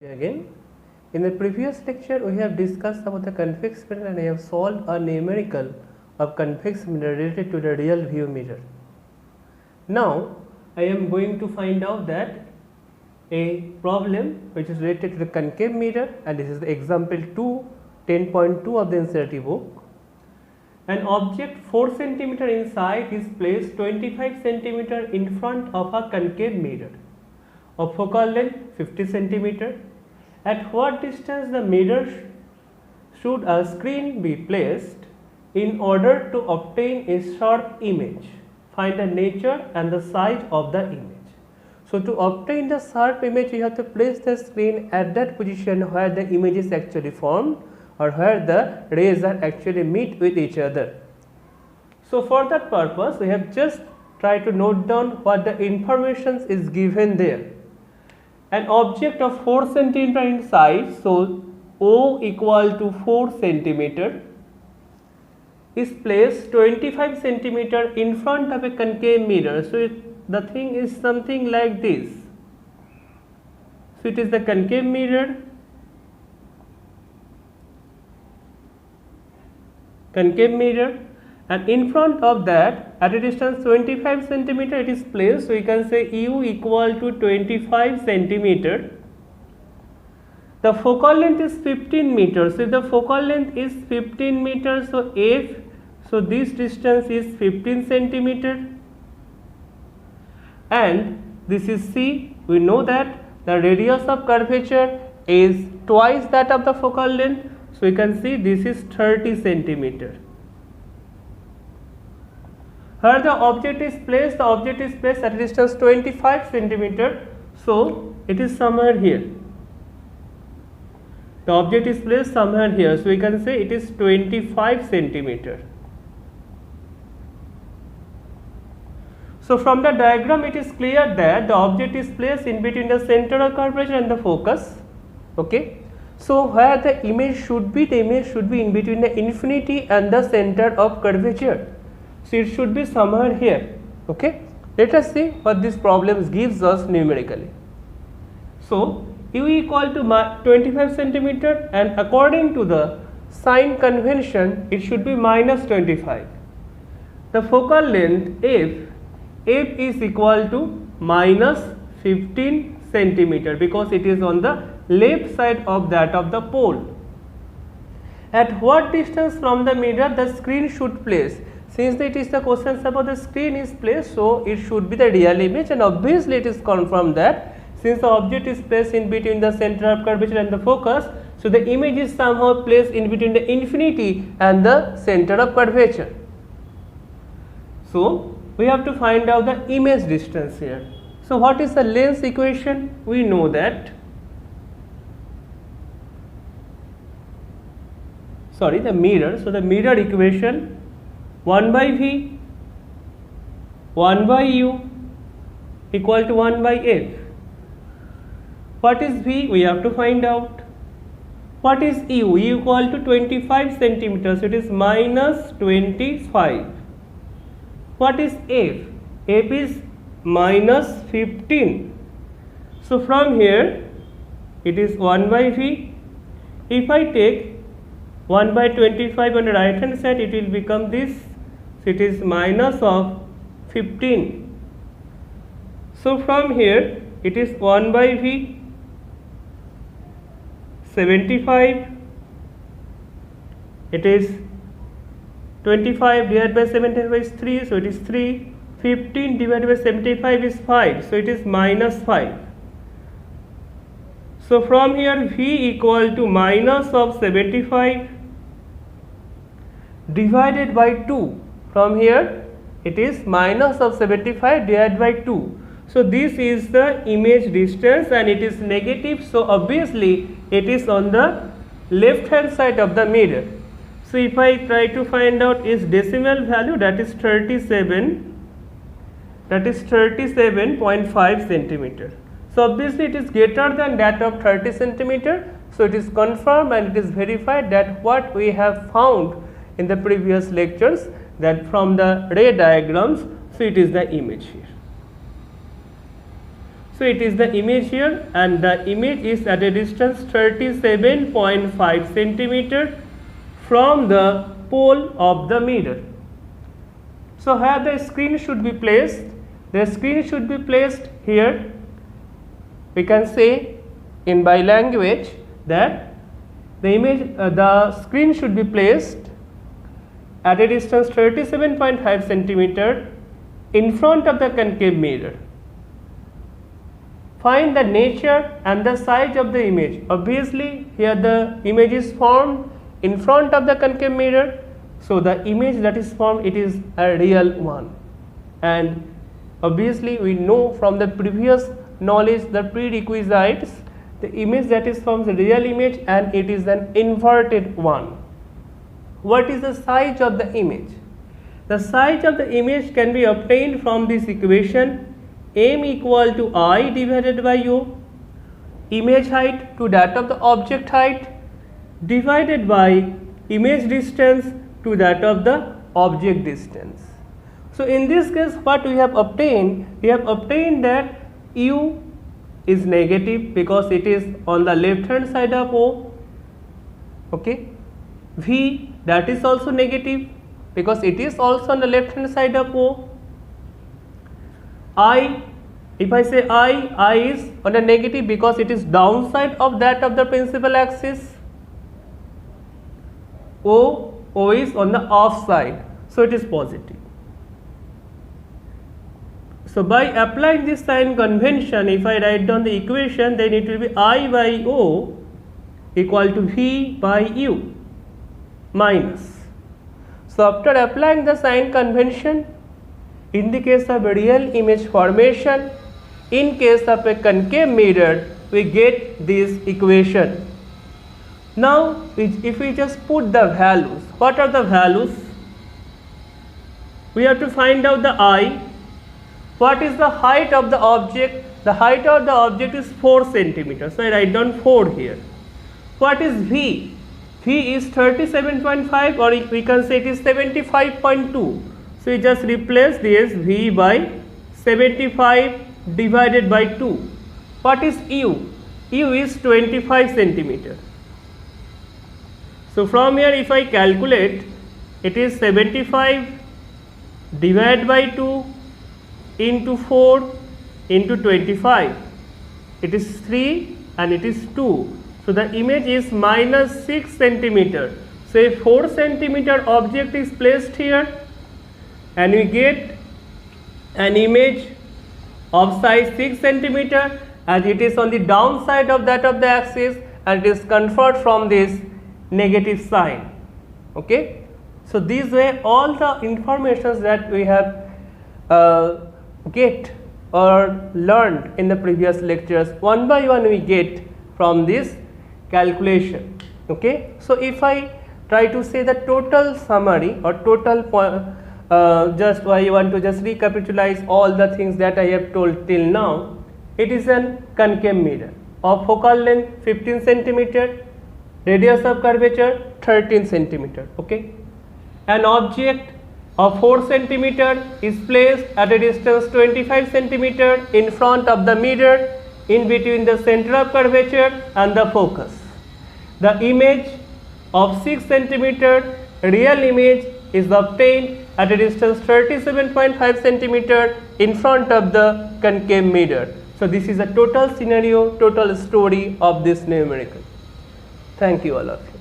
Again, in the previous lecture we have discussed about the convex mirror and I have solved a numerical of convex mirror related to the real view mirror. Now I am going to find out that a problem which is related to the concave mirror, and this is the example 10.2 of the NCERT book. An object 4 cm in size is placed 25 cm in front of a concave mirror of focal length 50 cm. At what distance the mirror should a screen be placed in order to obtain a sharp image? Find the nature and the size of the image. So to obtain the sharp image, you have to place the screen at that position where the image is actually formed, or where the rays are actually meet with each other. So for that purpose, we have just tried to note down what the information is given there. An object of 4 cm in size, so O equal to 4 cm, is placed 25 cm in front of a concave mirror. So the thing is something like this. So it is the concave mirror, and in front of that, at a distance 25 cm, it is placed. So we can say U equal to 25 cm. The focal length is 15 meters. So if the focal length is 15 meters, so F, so this distance is 15 cm. And this is C. We know that the radius of curvature is twice that of the focal length. So we can see this is 30 cm. Here the object is placed at a distance 25 cm. So it is somewhere here. The object is placed somewhere here. So we can say it is 25 cm. So from the diagram it is clear that the object is placed in between the center of curvature and the focus. Okay. So where the image should be in between the infinity and the center of curvature. So it should be somewhere here. Okay. Let us see what this problem gives us numerically. So U equal to 25 cm, and according to the sign convention it should be minus 25. The focal length F is equal to minus 15 cm because it is on the left side of that of the pole. At what distance from the mirror the screen should place? Since it is the question about the screen is placed, so it should be the real image, and obviously it is confirmed that since the object is placed in between the center of curvature and the focus, so the image is somehow placed in between the infinity and the center of curvature. So we have to find out the image distance here. So what is the lens equation? We know that, the mirror. So the mirror equation, 1 by V, 1 by U equal to 1 by F. What is V? We have to find out. What is U? U equal to 25 cm. So it is minus 25. What is F? F is minus 15. So from here it is 1 by V. If I take 1 by 25 on the right hand side, it will become this. So it is minus of 15. So from here it is 1 by V, 75. It is 25 divided by 75 is 3, so it is 3. 15 divided by 75 is 5, so it is minus 5. So from here V equal to minus of 75 divided by 2. From here it is minus of 75 divided by 2. So this is the image distance, and it is negative, so obviously it is on the left hand side of the mirror. So if I try to find out its decimal value, that is 37.5 cm. So obviously it is greater than that of 30 cm. So it is confirmed and it is verified that what we have found in the previous lectures, that from the ray diagrams, so it is the image here. So it is the image here, and the image is at a distance 37.5 centimeter from the pole of the mirror. So here the screen should be placed. The screen should be placed here. We can say in by language that the screen should be placed at a distance 37.5 centimeter in front of the concave mirror. Find the nature and the size of the image. Obviously here the image is formed in front of the concave mirror, so the image that is formed, it is a real one. And obviously we know from the previous knowledge, the prerequisites, the image that is formed is a real image and it is an inverted one. What is the size of the image? The size of the image can be obtained from this equation: m equal to I divided by O, image height to that of the object height, divided by image distance to that of the object distance. So in this case what we have obtained? We have obtained that U is negative because it is on the left hand side of O. Okay. V, that is also negative because it is also on the left hand side of O. I, if I say I is on a negative because it is downside of that of the principal axis. O is on the off side, so it is positive. So by applying this sign convention, if I write down the equation, then it will be I by O equal to V by U minus. So after applying the sign convention, in the case of a real image formation, in case of a concave mirror, we get this equation. Now if we just put the values, what are the values? We have to find out the I. What is the height of the object? The height of the object is 4 centimeters. So I write down 4 here. What is V? V is 37.5, or we can say it is 75.2. So we just replace this V by 75 divided by 2. What is U? U is 25 centimeter. So from here if I calculate, it is 75 divided by 2 into 4 into 25. It is 3 and it is 2. So the image is minus 6 centimeter. So a 4 centimeter object is placed here and we get an image of size 6 centimeter, as it is on the downside of that of the axis and it is conferred from this negative sign. Okay. So these were all the informations that we have get or learned in the previous lectures. One by one we get from this calculation. Okay. So if I try to say the total summary or total just I want to just recapitalize all the things that I have told till now. It is an concave mirror of focal length 15 centimeter, radius of curvature 13 centimeter. Okay. An object of 4 centimeter is placed at a distance 25 centimeter in front of the mirror, in between the center of curvature and the focus. The image of 6 centimeter real image is obtained at a distance 37.5 centimeter in front of the concave mirror. So this is a total scenario, total story of this numerical. Thank you all of you.